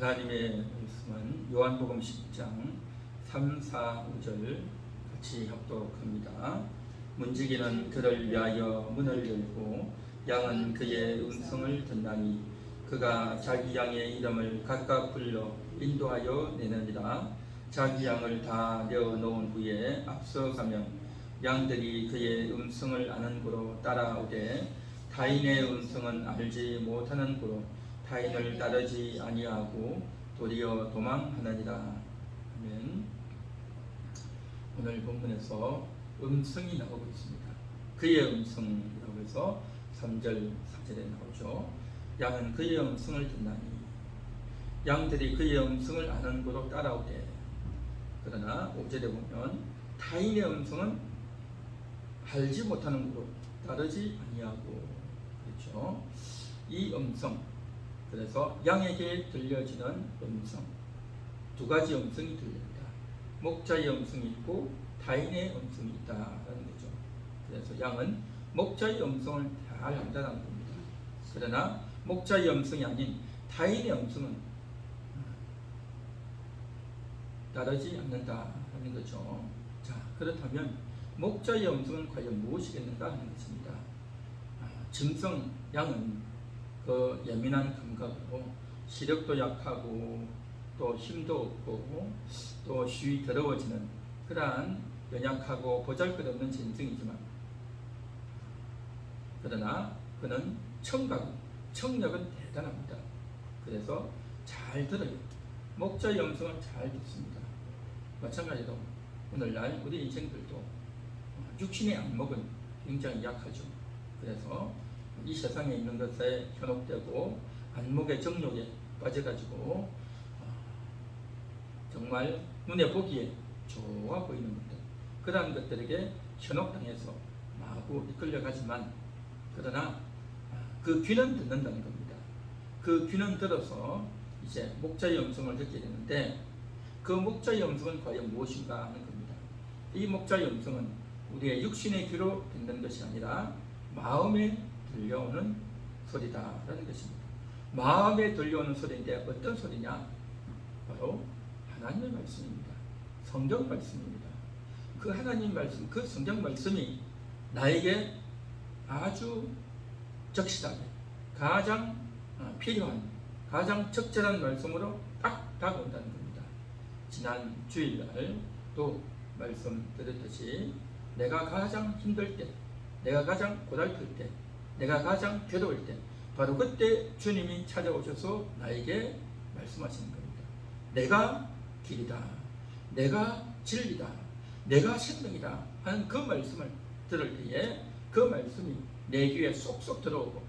하나님의 말씀은 요한복음 10장 3, 4, 5절 같이 합독합니다. 문지기는 그를 위하여 문을 열고 양은 그의 음성을 듣나니 그가 자기 양의 이름을 각각 불러 인도하여 내느니라. 자기 양을 다 내어 놓은 후에 앞서가며 양들이 그의 음성을 아는 고로 따라오되 타인의 음성은 알지 못하는 고로 타인을 따르지 아니하고 도리어 도망하느니라. 아멘. 오늘 본문에서 음성이 나오고 있습니다. 그의 음성이라고 해서 3절 4절에 나오죠. 양은 그의 음성을 듣나니 양들이 그의 음성을 아는 고로 따라오되, 그러나 5절에 보면 타인의 음성은 알지 못하는 고로 따르지 아니하고, 그렇죠. 이 음성, 그래서 양에게 들려지는 음성, 두 가지 음성이 들립니다. 목자의 음성이 있고 타인의 음성이 있다라는 거죠. 그래서 양은 목자의 음성을 잘 안다는 겁니다. 그러나 목자의 음성이 아닌 타인의 음성은 따르지 않는다라는 거죠. 자, 그렇다면 목자의 음성은 과연 무엇이겠는가 하는 것입니다. 짐승, 양은 그 예민한 감각으로 시력도 약하고 또 힘도 없고 또 쉬이 더러워지는 그러한 연약하고 보잘것없는 짐승이지만, 그러나 그는 청력은 대단합니다. 그래서 잘 들어요. 목자의 음성을 잘 듣습니다. 마찬가지로 오늘날 우리 인생들도 육신의 안목은 굉장히 약하죠. 그래서 이 세상에 있는 것에 현혹되고 안목의 정욕에 빠져가지고 정말 눈에 보기에 좋아 보이는 것들, 그러한 것들에게 현혹당해서 마구 이끌려가지만, 그러나 그 귀는 듣는다는 겁니다. 그 귀는 들어서 이제 목자의 음성을 듣게 되는데, 그 목자의 음성은 과연 무엇인가 하는 겁니다. 이 목자의 음성은 우리의 육신의 귀로 듣는 것이 아니라 마음에 들려오는 소리다라는 것입니다. 마음에 들려오는 소리인데 어떤 소리냐? 바로 하나님의 말씀입니다. 성경 말씀입니다. 그 하나님 말씀, 그 성경 말씀이 나에게 아주 적실하게 가장 필요한, 가장 적절한 말씀으로 딱 다가온다는 겁니다. 지난 주일날 또 말씀드렸듯이 내가 가장 힘들 때, 내가 가장 고달플 때, 내가 가장 괴로울 때, 바로 그때 주님이 찾아오셔서 나에게 말씀하시는 겁니다. 내가 길이다, 내가 진리다, 내가 생명이다 하는 그 말씀을 들을 때에 그 말씀이 내 귀에 쏙쏙 들어오고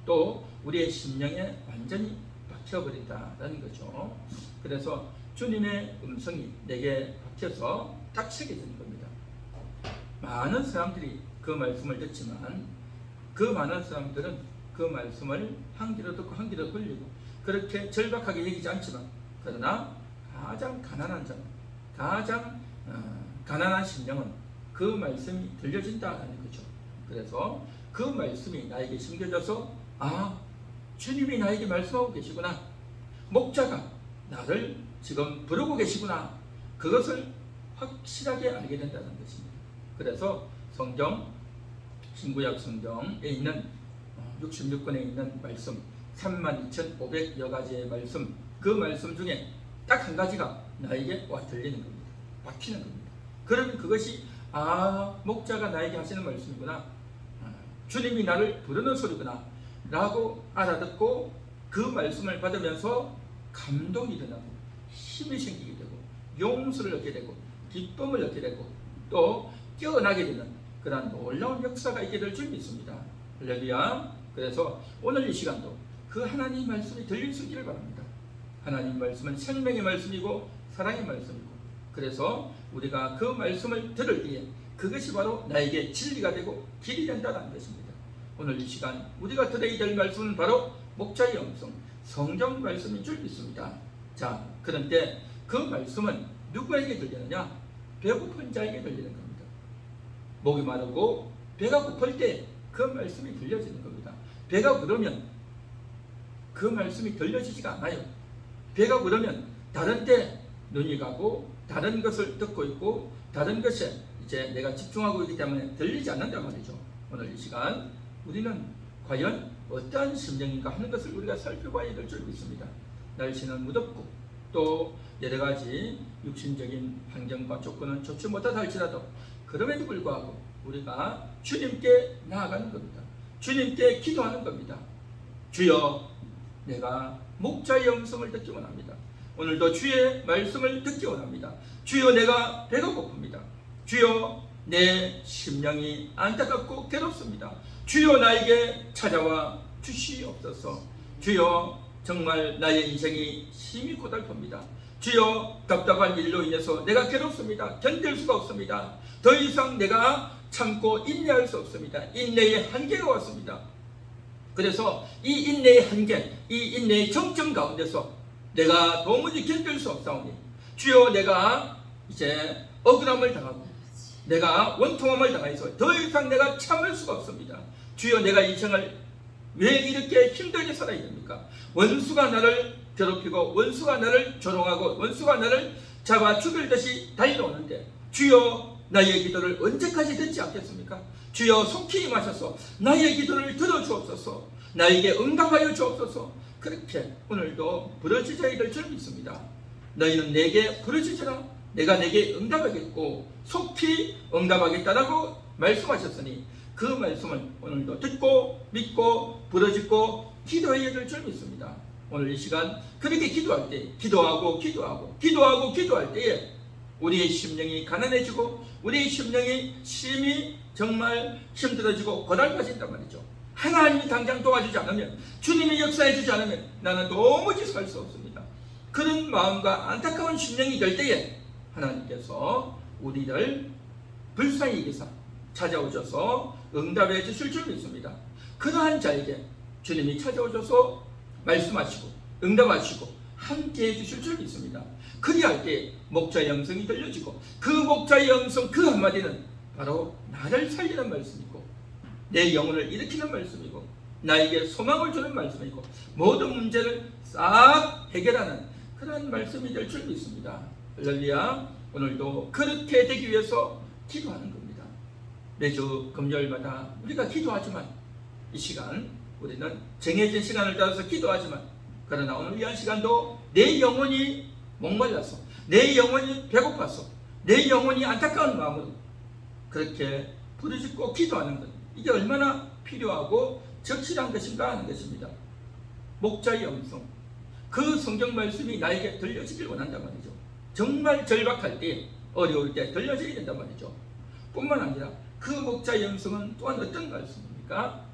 또 우리의 심령에 완전히 박혀버린다라는 거죠. 그래서 주님의 음성이 내게 박혀서 딱 새겨지는 겁니다. 많은 사람들이 그 말씀을 듣지만 그 많은 사람들은 그 말씀을 한 귀로 듣고 한 귀로 돌리고 그렇게 절박하게 여기지 않지만, 그러나 가장 가난한 자는, 가장 가난한 심령은 그 말씀이 들려진다는 거죠. 그래서 그 말씀이 나에게 심겨져서 주님이 나에게 말씀하고 계시구나, 목자가 나를 지금 부르고 계시구나, 그것을 확실하게 알게 된다는 것입니다. 그래서 성경, 신구약 성경에 있는 66권에 있는 말씀 32,500여 가지의 말씀, 그 말씀 중에 딱 한 가지가 나에게 와 들리는 겁니다. 박히는 겁니다. 그러면 그것이 목자가 나에게 하시는 말씀이구나, 주님이 나를 부르는 소리구나 라고 알아듣고 그 말씀을 받으면서 감동이 일어나고 힘이 생기게 되고 용서를 얻게 되고 기쁨을 얻게 되고 또 깨어나게 되는 그런 놀라운 역사가 있게 될 줄 믿습니다. 할렐루야. 그래서 오늘 이 시간도 그 하나님 말씀이 들릴 수 있기를 바랍니다. 하나님 말씀은 생명의 말씀이고 사랑의 말씀이고, 그래서 우리가 그 말씀을 들을 때에 그것이 바로 나에게 진리가 되고 길이 된다는 것입니다. 오늘 이 시간 우리가 들어야 될 말씀은 바로 목자의 음성, 성경 말씀인 줄 믿습니다. 자, 그런데 그 말씀은 누구에게 들리느냐? 배고픈 자에게 들리는 겁니다. 목이 마르고 배가 고플 때 그 말씀이 들려지는 겁니다. 배가 부르면 그 말씀이 들려지지가 않아요. 배가 부르면 다른 데 눈이 가고 다른 것을 듣고 있고 다른 것에 이제 내가 집중하고 있기 때문에 들리지 않는단 말이죠. 오늘 이 시간 우리는 과연 어떠한 심령인가 하는 것을 우리가 살펴봐야 될 줄 믿습니다. 날씨는 무덥고 또 여러 가지 육신적인 환경과 조건은 좋지 못하다 할지라도 그럼에도 불구하고 우리가 주님께 나아가는 겁니다. 주님께 기도하는 겁니다. 주여, 내가 목자의 음성을 듣기 원합니다. 오늘도 주의 말씀을 듣기 원합니다. 주여, 내가 배가 고픕니다. 주여, 내 심령이 안타깝고 괴롭습니다. 주여, 나에게 찾아와 주시옵소서. 주여, 정말 나의 인생이 심히 고달픕니다. 주여, 답답한 일로 인해서 내가 괴롭습니다. 견딜 수가 없습니다. 더 이상 내가 참고 인내할 수 없습니다. 인내의 한계가 왔습니다. 그래서 이 인내의 한계, 이 인내의 정점 가운데서 내가 도무지 견딜 수 없사오니 주여, 내가 이제 억울함을 당하고 내가 원통함을 당해서 더 이상 내가 참을 수가 없습니다. 주여, 내가 인생을 왜 이렇게 힘들게 살아야 됩니까? 원수가 나를 괴롭히고 원수가 나를 조롱하고 원수가 나를 잡아 죽일 듯이 달려오는데 주여, 나의 기도를 언제까지 듣지 않겠습니까? 주여, 속히 임하셔서 나의 기도를 들어주옵소서. 나에게 응답하여 주옵소서. 그렇게 오늘도 부르짖어야 될 줄 믿습니다. 너희는 내게 부르짖으라. 내가 내게 응답하겠고 속히 응답하겠다라고 말씀하셨으니 그 말씀을 오늘도 듣고 믿고 부르짖고 기도해야 될 줄 믿습니다. 오늘 이 시간 그렇게 기도할 때 기도할 때에 우리의 심령이 가난해지고 우리의 심령이 심히 정말 힘들어지고 고달파진단 말이죠. 하나님이 당장 도와주지 않으면, 주님이 역사해 주지 않으면 나는 도무지 살 수 없습니다. 그런 마음과 안타까운 심령이 될 때에 하나님께서 우리를 불쌍히 여기사 찾아오셔서 응답해 주실 줄 믿습니다. 그러한 자에게 주님이 찾아오셔서 말씀하시고 응답하시고 함께 해주실 줄 믿습니다. 그리할 때 목자의 음성이 들려지고 그 목자의 음성 그 한마디는 바로 나를 살리는 말씀이고 내 영혼을 일으키는 말씀이고 나에게 소망을 주는 말씀이고 모든 문제를 싹 해결하는 그런 말씀이 될 줄 믿습니다. 할렐루야. 오늘도 그렇게 되기 위해서 기도하는 겁니다. 매주 금요일마다 우리가 기도하지만 이 시간 우리는 정해진 시간을 따라서 기도하지만 그러나 오늘 이 한 시간도 내 영혼이 목말라서 내 영혼이 배고파서 내 영혼이 안타까운 마음으로 그렇게 부르짖고 기도하는 것, 이게 얼마나 필요하고 적실한 것인가 하는 것입니다. 목자의 음성, 그 성경 말씀이 나에게 들려지길 원한단 말이죠. 정말 절박할 때, 어려울 때 들려져야 된단 말이죠. 뿐만 아니라 그 목자의 음성은 또한 어떤 말씀입니까?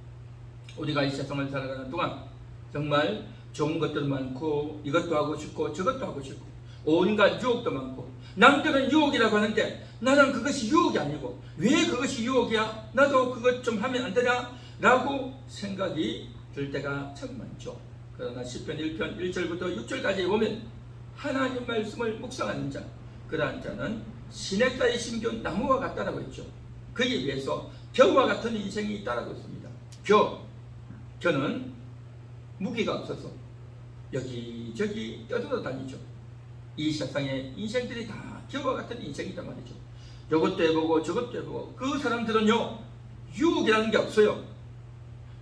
우리가 이 세상을 살아가는 동안 정말 좋은 것도 많고 이것도 하고 싶고 저것도 하고 싶고 온갖 유혹도 많고 남들은 유혹이라고 하는데 나는 그것이 유혹이 아니고 왜 그것이 유혹이야? 나도 그것 좀 하면 안 되냐? 라고 생각이 들 때가 참 많죠. 그러나 시편 1편 1절부터 6절까지 보면 하나님 말씀을 묵상하는 자, 그러한 자는 시냇가에 심겨온 나무와 같다라고 했죠. 그에 비해서 겨와 같은 인생이 있다라고 했습니다. 겨는 무기가 없어서 여기저기 떠돌아다니죠. 이 세상의 인생들이 다 겨와 같은 인생이란 말이죠. 이것도 해보고 저것도 해보고 그 사람들은요 유혹이라는 게 없어요.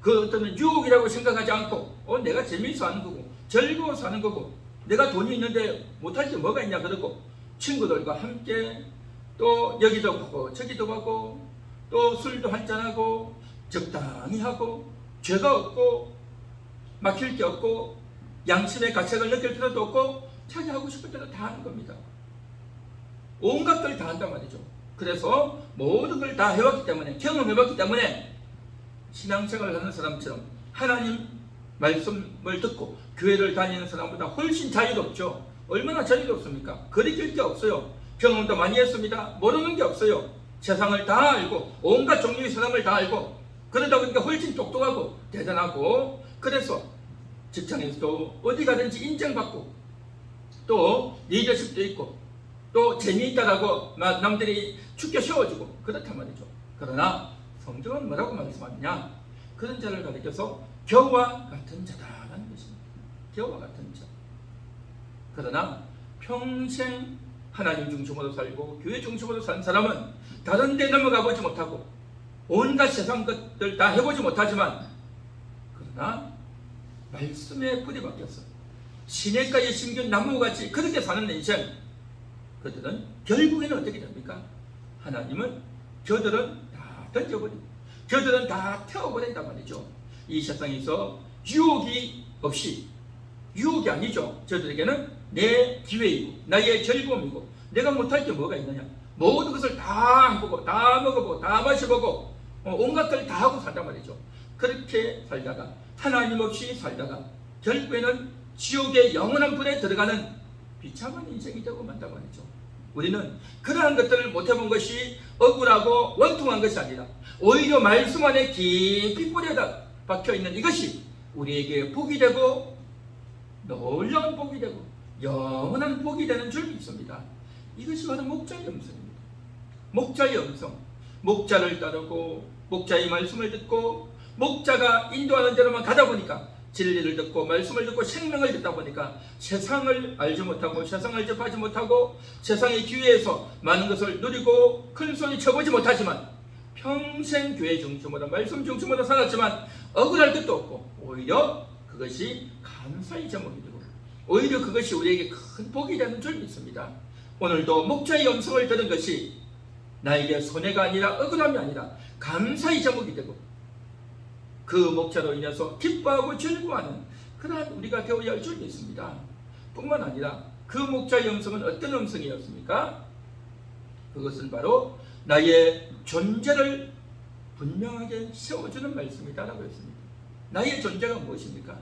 그 어떤 유혹이라고 생각하지 않고 내가 재미있어 하는 거고 즐거워서 하는 거고 내가 돈이 있는데 못할 게 뭐가 있냐 그러고 친구들과 함께 또 여기도 가고 저기도 가고 또 술도 한잔하고 적당히 하고 죄가 없고 막힐 게 없고 양심의 가책을 느낄 필요도 없고 자기 하고 싶은 대로 다 하는 겁니다. 온갖 걸 다 한단 말이죠. 그래서 모든 걸 다 해왔기 때문에 경험해봤기 때문에 신앙생활을 하는 사람처럼 하나님 말씀을 듣고 교회를 다니는 사람보다 훨씬 자유롭죠. 얼마나 자유롭습니까? 거리낄 게 없어요. 경험도 많이 했습니다. 모르는 게 없어요. 세상을 다 알고 온갖 종류의 사람을 다 알고 그러다 보니까 훨씬 똑똑하고 대단하고 그래서 직장에서도 어디 가든지 인정받고 또 리더십도 있고 또 재미있다라고 남들이 축켜 세워주고 그렇단 말이죠. 그러나 성경은 뭐라고 말씀하느냐? 그런 자를 가리켜서 겨와 같은 자다라는 것입니다. 겨와 같은 자. 그러나 평생 하나님 중심으로 살고 교회 중심으로 산 사람은 다른 데 넘어가 보지 못하고 온갖 세상 것들 다 해보지 못하지만, 그러나 말씀에 뿌리 박혔어 시냇가에 심긴 나무같이 그렇게 사는 인생, 그들은 결국에는 어떻게 됩니까? 하나님은 저들은 다 던져버리고 저들은 다 태워버린단 말이죠. 이 세상에서 유혹이 없이, 유혹이 아니죠. 저들에게는 내 기회이고 나의 즐거움이고 내가 못할 게 뭐가 있느냐, 모든 것을 다 해보고 다 먹어보고 다 마셔보고 온갖 걸 다 하고 산단 말이죠. 그렇게 살다가 하나님 없이 살다가 결국에는 지옥의 영원한 불에 들어가는 비참한 인생이 되고 만단 말이죠. 우리는 그러한 것들을 못해본 것이 억울하고 원통한 것이 아니라 오히려 말씀 안에 깊이 뿌려다 박혀있는 이것이 우리에게 복이 되고 놀라운 복이 되고 영원한 복이 되는 줄 믿습니다. 이것이 바로 목자의 음성입니다. 목자의 음성, 목자를 따르고 목자의 말씀을 듣고 목자가 인도하는 대로만 가다 보니까 진리를 듣고 말씀을 듣고 생명을 듣다 보니까 세상을 알지 못하고 세상을 접하지 못하고 세상의 기회에서 많은 것을 누리고 큰 소리 쳐보지 못하지만 평생 교회 중심으로 말씀 중심으로 살았지만 억울할 것도 없고 오히려 그것이 감사의 제목이 되고 오히려 그것이 우리에게 큰 복이 되는 줄 믿습니다. 오늘도 목자의 음성을 들은 것이 나에게 손해가 아니라 억울함이 아니라 감사의 제목이 되고 그 목자로 인해서 기뻐하고 즐거워하는 그러한 우리가 되어야 할 줄 믿습니다. 뿐만 아니라 그 목자의 음성은 어떤 음성이었습니까? 그것은 바로 나의 존재를 분명하게 세워주는 말씀이다라고 했습니다. 나의 존재가 무엇입니까?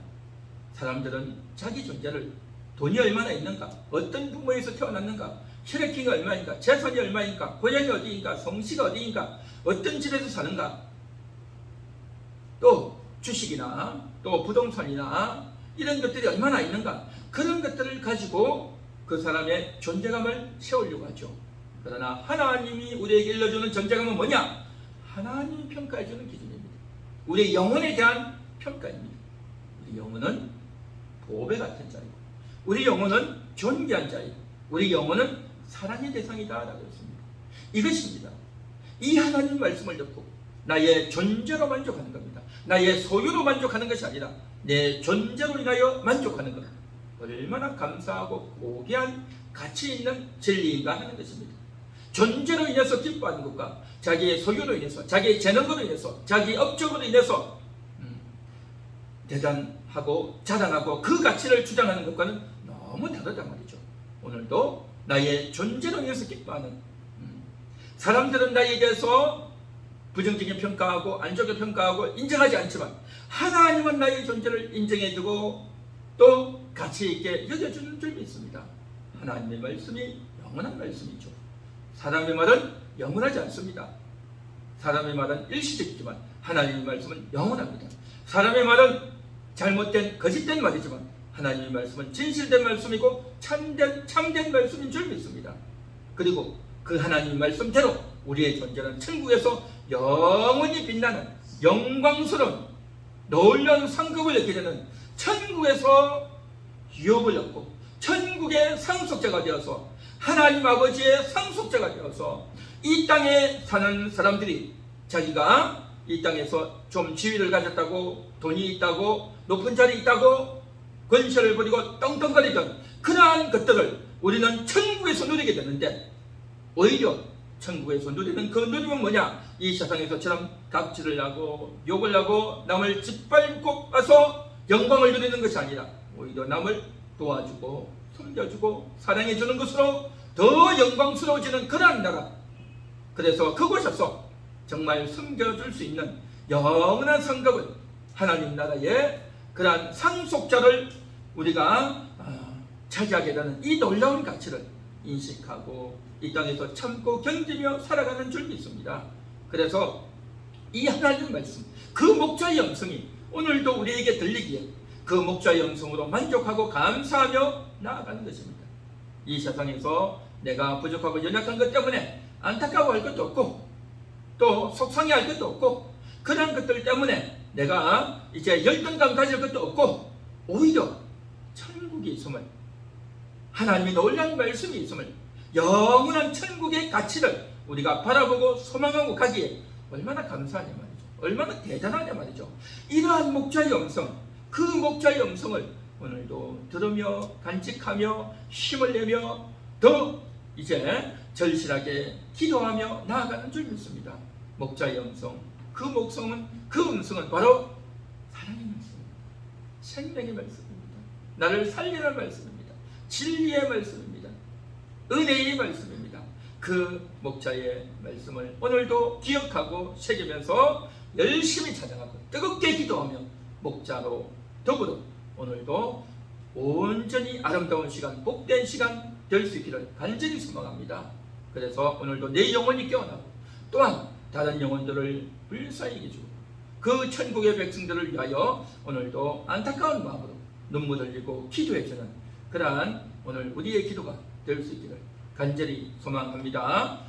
사람들은 자기 존재를 돈이 얼마나 있는가, 어떤 부모에서 태어났는가, 혈액형이 얼마인가, 재산이 얼마인가, 고향이 어디인가, 성씨가 어디인가, 어떤 집에서 사는가, 또 주식이나 또 부동산이나 이런 것들이 얼마나 있는가, 그런 것들을 가지고 그 사람의 존재감을 세우려고 하죠. 그러나 하나님이 우리에게 일러주는 존재감은 뭐냐? 하나님이 평가해주는 기준입니다. 우리의 영혼에 대한 평가입니다. 우리 영혼은 보배 같은 자이고 우리 영혼은 존귀한 자이고 우리 영혼은 사랑의 대상이다 라고 했습니다. 이것입니다. 이 하나님 말씀을 듣고 나의 존재로 만족하는 겁니다. 나의 소유로 만족하는 것이 아니라 내 존재로 인하여 만족하는 것, 얼마나 감사하고 고귀한 가치 있는 진리인가 하는 것입니다. 존재로 인해서 기뻐하는 것과 자기의 소유로 인해서, 자기의 재능으로 인해서, 자기 업적으로 인해서 대단하고 자랑하고 그 가치를 주장하는 것과는 너무 다르단 말이죠. 오늘도 나의 존재로 인해서 기뻐하는, 사람들은 나에 대해서 부정적인 평가하고 안 좋게 평가하고 인정하지 않지만 하나님은 나의 존재를 인정해주고 또 가치 있게 여겨주는 줄 믿습니다. 하나님의 말씀이 영원한 말씀이죠. 사람의 말은 영원하지 않습니다. 사람의 말은 일시적이지만 하나님의 말씀은 영원합니다. 사람의 말은 잘못된 거짓된 말이지만 하나님의 말씀은 진실된 말씀이고 참된 말씀인 줄 믿습니다. 그리고 그 하나님의 말씀대로 우리의 존재는 천국에서 영원히 빛나는 영광스러운 놀라운 상급을 얻게 되는 천국에서 유업을 얻고 천국의 상속자가 되어서 하나님 아버지의 상속자가 되어서 이 땅에 사는 사람들이 자기가 이 땅에서 좀 지위를 가졌다고, 돈이 있다고, 높은 자리 있다고 권세를 부리고 떵떵거리던 그러한 것들을 우리는 천국에서 누리게 되는데, 오히려 천국에서 누리는 그 누림은 뭐냐? 이 세상에서처럼 갑질을 하고 욕을 하고 남을 짓밟고 와서 영광을 누리는 것이 아니라 오히려 남을 도와주고 섬겨주고 사랑해주는 것으로 더 영광스러워지는 그러한 나라, 그래서 그곳에서 정말 섬겨줄 수 있는 영원한 상급을, 하나님 나라의 그러한 상속자를 우리가 차지하게 되는 이 놀라운 가치를 인식하고 이 땅에서 참고 견디며 살아가는 줄 믿습니다. 그래서 이 하나님 말씀, 그 목자의 음성이 오늘도 우리에게 들리기에 그 목자의 음성으로 만족하고 감사하며 나아가는 것입니다. 이 세상에서 내가 부족하고 연약한 것 때문에 안타까워할 것도 없고 또 속상해할 것도 없고 그런 것들 때문에 내가 이제 열등감 가질 것도 없고 오히려 천국이 있음을 하나님의 놀라운 말씀이 있음을, 영원한 천국의 가치를 우리가 바라보고 소망하고 가기에 얼마나 감사하냐 말이죠. 얼마나 대단하냐 말이죠. 이러한 목자의 음성, 그 목자의 음성을 오늘도 들으며 간직하며 힘을 내며 더 이제 절실하게 기도하며 나아가는 줄 믿습니다. 목자의 음성, 그 음성은 바로 사랑의 말씀입니다. 생명의 말씀입니다. 나를 살리는 말씀입니다. 진리의 말씀입니다. 은혜의 말씀입니다. 그 목자의 말씀을 오늘도 기억하고 새기면서 열심히 찬양하고 뜨겁게 기도하며 목자로 더불어 오늘도 온전히 아름다운 시간, 복된 시간 될 수 있기를 간절히 소망합니다. 그래서 오늘도 내 영혼이 깨어나고 또한 다른 영혼들을 불쌍히 해주고 그 천국의 백성들을 위하여 오늘도 안타까운 마음으로 눈물 흘리고 기도해주는 그러한 오늘 우리의 기도가 될 수 있기를 간절히 소망합니다.